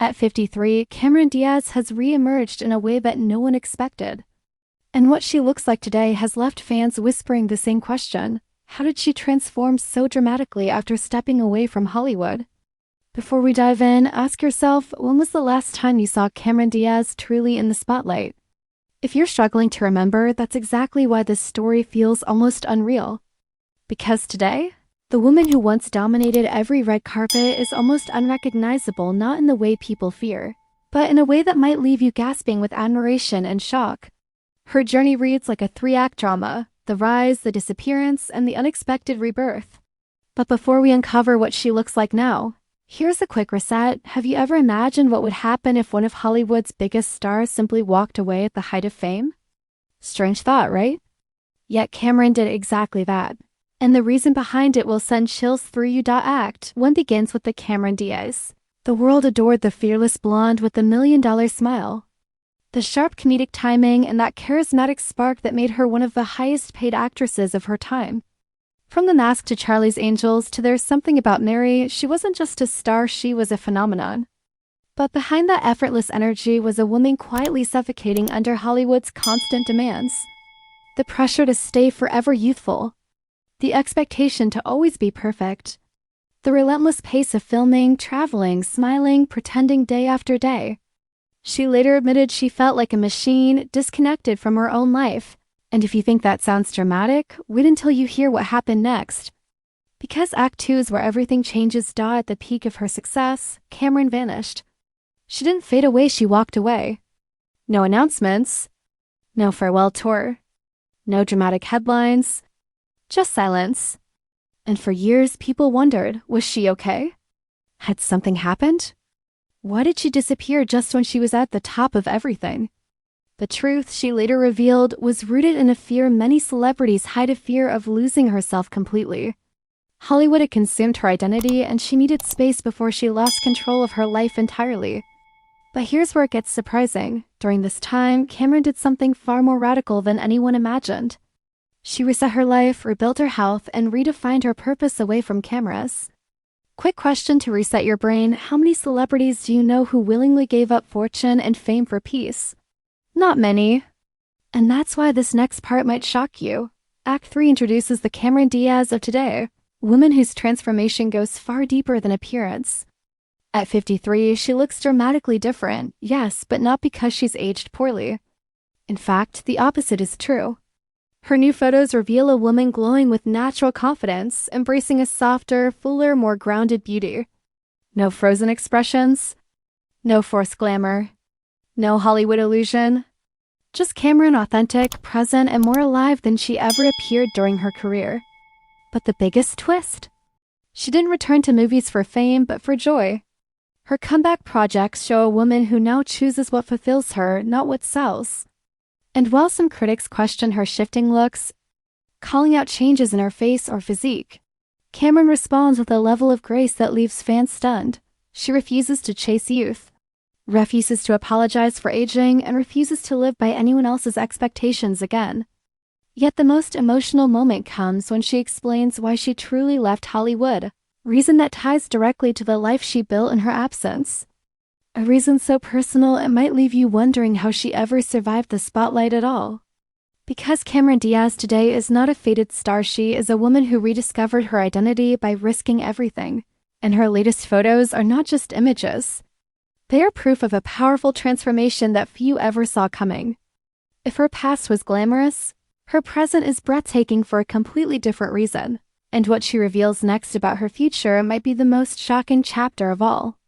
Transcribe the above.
At 53, Cameron Diaz has re-emerged in a way that no one expected. And what she looks like today has left fans whispering the same question: how did she transform so dramatically after stepping away from Hollywood? Before we dive in, ask yourself, when was the last time you saw Cameron Diaz truly in the spotlight? If you're struggling to remember, that's exactly why this story feels almost unreal. Because today, the woman who once dominated every red carpet is almost unrecognizable, not in the way people fear, but in a way that might leave you gasping with admiration and shock. Her journey reads like a 3-act drama: the rise, the disappearance, and the unexpected rebirth. But before we uncover what she looks like now, here's a quick reset. Have you ever imagined what would happen if one of Hollywood's biggest stars simply walked away at the height of fame? Strange thought, right? Yet Cameron did exactly that. And the reason behind it will send chills through you. Act 1 begins with the Cameron Diaz. The world adored the fearless blonde with the $1,000,000 smile. The sharp comedic timing and that charismatic spark that made her one of the highest-paid actresses of her time. From The Mask to Charlie's Angels to There's Something About Mary, she wasn't just a star, she was a phenomenon. But behind that effortless energy was a woman quietly suffocating under Hollywood's constant demands. The pressure to stay forever youthful. The expectation to always be perfect. The relentless pace of filming, traveling, smiling, pretending day after day. She later admitted she felt like a machine, disconnected from her own life. And if you think that sounds dramatic, wait until you hear what happened next. Because Act 2 is where everything changes. At the peak of her success, Cameron vanished. She didn't fade away, she walked away. No announcements. No farewell tour. No dramatic headlines. Just silence. And for years, people wondered, was she okay? Had something happened? Why did she disappear just when she was at the top of everything? The truth, she later revealed, was rooted in a fear many celebrities hide: a fear of losing herself completely. Hollywood had consumed her identity, and she needed space before she lost control of her life entirely. But here's where it gets surprising. During this time, Cameron did something far more radical than anyone imagined. She reset her life, rebuilt her health, and redefined her purpose away from cameras. Quick question to reset your brain: how many celebrities do you know who willingly gave up fortune and fame for peace? Not many. And that's why this next part might shock you. Act 3 introduces the Cameron Diaz of today, a woman whose transformation goes far deeper than appearance. At 53, she looks dramatically different, yes, but not because she's aged poorly. In fact, the opposite is true. Her new photos reveal a woman glowing with natural confidence, embracing a softer, fuller, more grounded beauty. No frozen expressions. No forced glamour. No Hollywood illusion. Just Cameron, authentic, present, and more alive than she ever appeared during her career. But the biggest twist? She didn't return to movies for fame, but for joy. Her comeback projects show a woman who now chooses what fulfills her, not what sells. And while some critics question her shifting looks, calling out changes in her face or physique, Cameron responds with a level of grace that leaves fans stunned. She refuses to chase youth, refuses to apologize for aging, and refuses to live by anyone else's expectations again. Yet the most emotional moment comes when she explains why she truly left Hollywood, reason that ties directly to the life she built in her absence. A reason so personal it might leave you wondering how she ever survived the spotlight at all. Because Cameron Diaz today is not a faded star, she is a woman who rediscovered her identity by risking everything. And her latest photos are not just images. They are proof of a powerful transformation that few ever saw coming. If her past was glamorous, her present is breathtaking for a completely different reason. And what she reveals next about her future might be the most shocking chapter of all.